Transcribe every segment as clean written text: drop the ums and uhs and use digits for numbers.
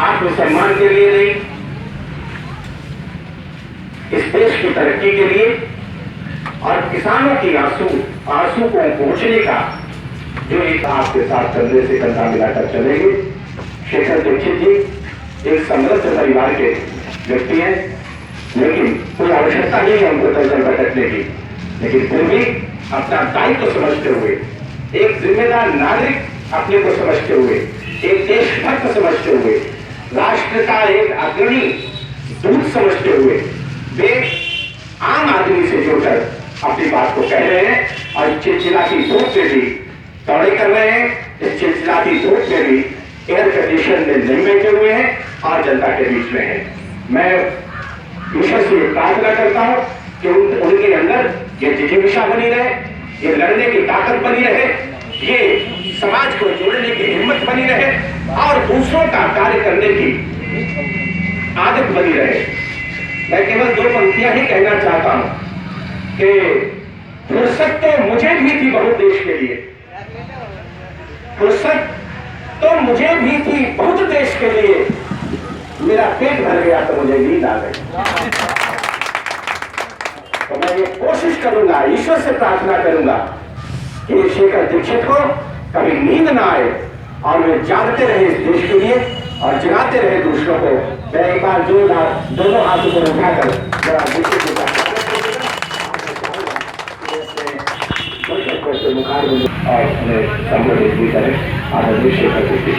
आत्मसम्मान के लिए नहीं, इस देश की तरक्की के लिए और किसानों की आंसू को पहुंचने का जो एक आपके साथ कंधे से कंधा मिलाकर चलेंगे। शेखर दीक्षित जी एक समृद्ध परिवार के व्यक्ति हैं, लेकिन कोई आवश्यकता नहीं है उनको दलदल भटकने की, लेकिन फिर भी अपना दायित्व समझते हुए, एक जिम्मेदार नागरिक अपने को समझते हुए, एक देशभक्त समझते हुए, राष्ट्र का एक अग्रणी दूत समझते हुए वे आम आदमी से जुड़कर अपनी बात को कह रहे हैं और चिलचिलाती धूप में भी दौड़े कर रहे हैं। इस चिलचिलाती धूप में भी एयर कंडीशन में नहीं बैठे हुए हैं और जनता के बीच में है। मैं ईश्वर से प्रार्थना करता हूं कि उनके अंदर ये जिज्ञासा बनी रहे, ये लड़ने की ताकत बनी रहे, ये समाज को जोड़ने की हिम्मत बनी रहे और दूसरों का कार्य करने की आदत बनी रहे। मैं केवल 2 पंक्तियां ही कहना चाहता हूं कि फुर्सत तो मुझे भी थी बहुत देश के लिए, फुर्सत तो मुझे भी थी बहुत देश के लिए, मेरा पेट भर गया तो मुझे नींद आ गई। तो मैं ये कोशिश करूंगा, ईश्वर से प्रार्थना करूंगा कि शेखर दीक्षित को कभी नींद ना आए और वे जागते रहे इस देश के लिए और जगाते रहे दूसरों को। मैं एक बार जोरदार दोनों हाथों को उठाकर जरा दीक्षित जी का मुखार और उन्हें संबोधित भी करें। आदरणीय शेखर दीक्षित।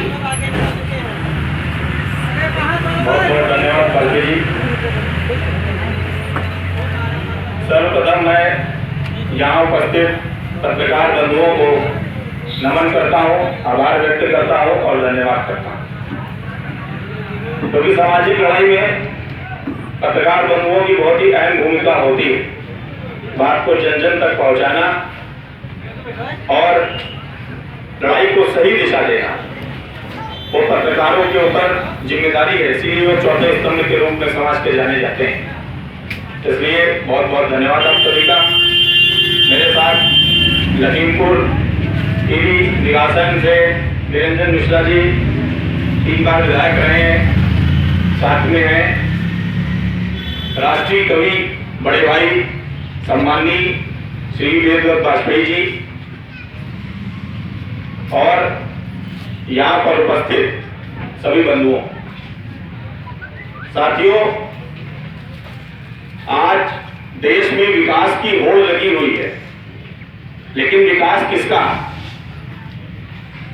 बहुत बहुत धन्यवाद पालके जी। सर्वप्रथम मैं यहाँ उपस्थित पत्रकार बंधुओं को नमन करता हूँ, आभार व्यक्त करता हूँ और धन्यवाद करता हूँ, क्योंकि सामाजिक लड़ाई में पत्रकार बंधुओं की बहुत ही अहम भूमिका होती है। बात को जन जन तक पहुँचाना और लड़ाई को सही दिशा देना वो पत्रकारों के ऊपर जिम्मेदारी है, इसीलिए वो चौथे स्तंभ के रूप में समाज के जाने जाते हैं। इसलिए बहुत बहुत धन्यवाद आप सभी का। मेरे साथ लखीमपुर टीवी निवासन से निरंजन मिश्रा जी 3 बार विधायक रहे हैं, साथ में हैं राष्ट्रीय कवि बड़े भाई सम्माननीय श्री वीरेंद्र वाजपेयी जी और यहाँ पर उपस्थित सभी बंधुओं। साथियों, आज देश में विकास की होड़ लगी हुई है, लेकिन विकास किसका?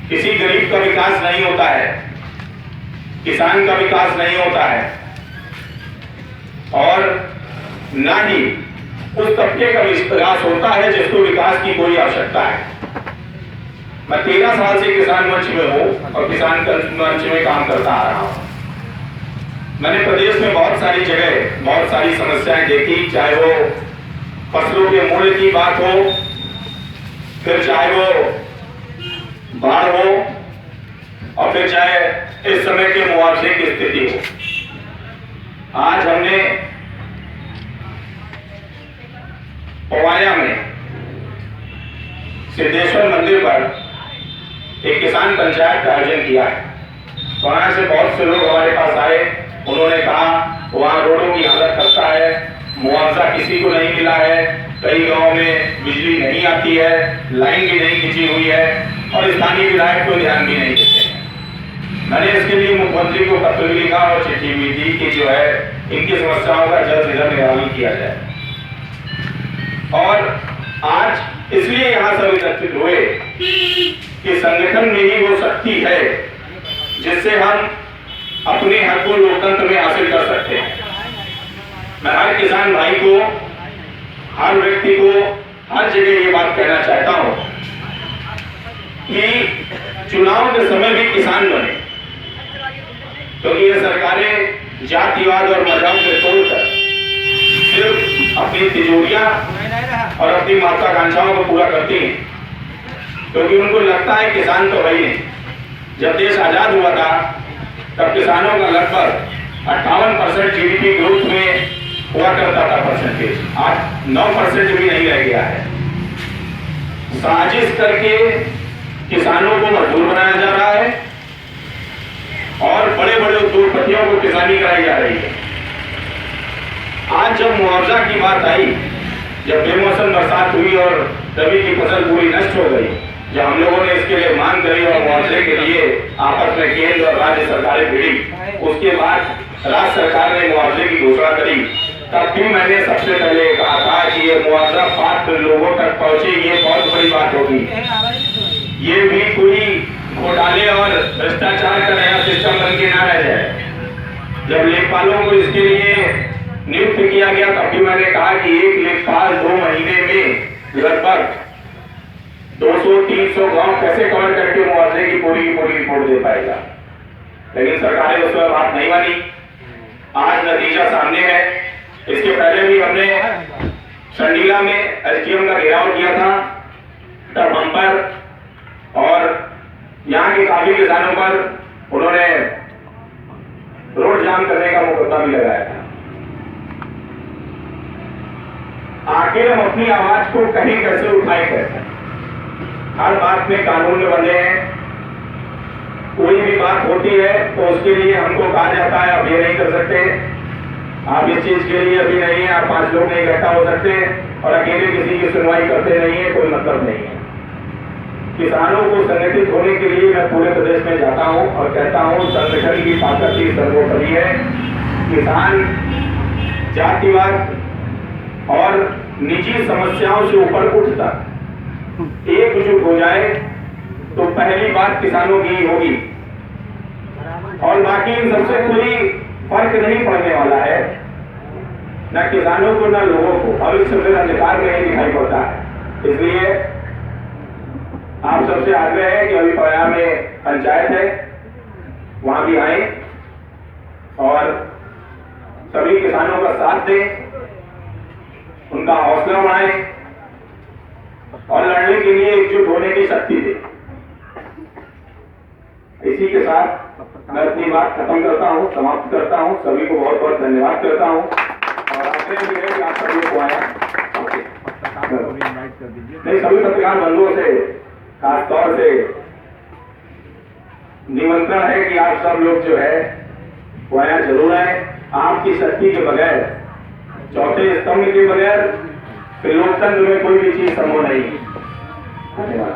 किसी गरीब का विकास नहीं होता है, किसान का विकास नहीं होता है और न ही उस तबके का विकास होता है जिसको विकास की कोई आवश्यकता है। मैं 13 साल से किसान मंच में हूं और किसान मंच में काम करता आ रहा हूं। मैंने प्रदेश में बहुत सारी जगह बहुत सारी समस्याएं देखी, चाहे वो फसलों के मूल्य की बात हो, फिर चाहे वो बाढ़ हो और फिर चाहे इस समय के मुआवजे की स्थिति हो। आज हमने पवाया में सिद्धेश्वर मंदिर पर एक किसान पंचायत का आयोजन किया है। वहां से बहुत से लोग हमारे पास आए, उन्होंने कहा वहां रोडों की हालत खस्ता है, मुआवजा किसी को नहीं मिला है, कई गांवों में बिजली नहीं आती है, लाइन भी नहीं खींची हुई है और स्थानीय विधायक को ध्यान भी नहीं देते हैं। मैंने इसके लिए मुख्यमंत्री को पत्र भी लिखा और चिट्ठी भी दी कि जो है इनकी समस्याओं का जल्द से जल्द निराकरण किया जाए। और आज इसलिए यहाँ सब एकत्रित हुए कि संगठन में ही वो शक्ति है जिससे हम अपने हक को लोकतंत्र में हासिल कर सकते हैं। मैं हर किसान भाई को, हर व्यक्ति को, हर जगह ये बात कहना चाहता हूं कि चुनाव के समय भी किसान बने, क्योंकि ये सरकारें जातिवाद और मजहब को तोड़कर सिर्फ अपनी तिजोरियां और अपनी महत्वाकांक्षाओं को पूरा करती हैं, क्योंकि उनको लगता है किसान तो है ही नहीं। जब देश आजाद हुआ था तब किसानों का लगभग 58% जीडीपी ग्रोथ में हुआ करता था परसेंटेज, आज 9% भी नहीं रह गया है। साजिश करके किसानों को मजदूर बनाया जा रहा है और बड़े बड़े उद्योग उद्योगपतियों को किसानी कराई जा रही है। आज जब मुआवजा की बात आई, जब बेमौसम बरसात हुई और रबी की फसल पूरी नष्ट हो गई, जब हम लोगों ने इसके लिए मांग करी और मुआवजे के लिए आपस में केंद्र और राज्य सरकारें भिड़ी, उसके बाद राज्य सरकार ने मुआवजे की घोषणा करी, तब भी मैंने सबसे पहले कहा था कि ये मुआवजा पात्र लोगों तक पहुंचे, ये बहुत बड़ी बात होगी। ये भी कोई घोटाले और भ्रष्टाचार का नया सिस्टम बन के ना रह जाए। जब लेखपालों को इसके लिए नियुक्त किया गया, तब भी मैंने कहा कि एक लेखपाल 2 महीने में लगभग 200-300 गांव कैसे कवर करके मुआवजे की पूरी रिपोर्ट दे पाएगा। लेकिन सरकारें उस पर बात नहीं मानी। आज नतीजा सामने है। इसके पहले भी हमने संडीला में एसडीएम का घेराव किया था, तब हम पर और यहाँ के काफी किसानों पर उन्होंने रोड जाम करने का मुकदमा भी लगाया था। आखिर हम अपनी आवाज को कहीं कैसे उठाए कैसे? हर बात में कानून में बंधे हैं। कोई भी बात होती है तो उसके लिए हमको कहा जाता है आप ये नहीं कर सकते, आप इस चीज के लिए अभी नहीं है, आप 5 लोग नहीं इकट्ठा हो सकते और अकेले किसी की सुनवाई करते नहीं है, कोई मतलब नहीं है। किसानों को संगठित होने के लिए मैं पूरे प्रदेश में जाता हूं और कहता हूं संगठन की ताकत ही सर्वोपरि है। किसान जातिवाद और निजी समस्याओं से ऊपर उठकर एकजुट हो जाए तो पहली बात किसानों की होगी और बाकी इन सबसे कोई फर्क नहीं पड़ने वाला है, न किसानों को न लोगों को। भविष्य फिर अंधकार में ही दिखाई पड़ता है। इसलिए आप सबसे आग्रह है कि अभी पया में पंचायत है, वहां भी आए और सभी किसानों का साथ दें, उनका हौसला बढ़ाएं और लड़ने के लिए एकजुट होने की शक्ति दें। इसी के साथ मैं अपनी बात खत्म करता हूं, समाप्त करता हूं। सभी को बहुत बहुत धन्यवाद करता हूं और आग्रह भी है कि आप सभी को आया नहीं, सभी पत्रकार बंधुओं से खासतौर से निमंत्रण है कि आप सब लोग जो है वो आया जरूर आए। आपकी शक्ति के बगैर, चौथे स्तंभ के बगैर फिर लोकतंत्र में कोई भी चीज संभव नहीं। धन्यवाद।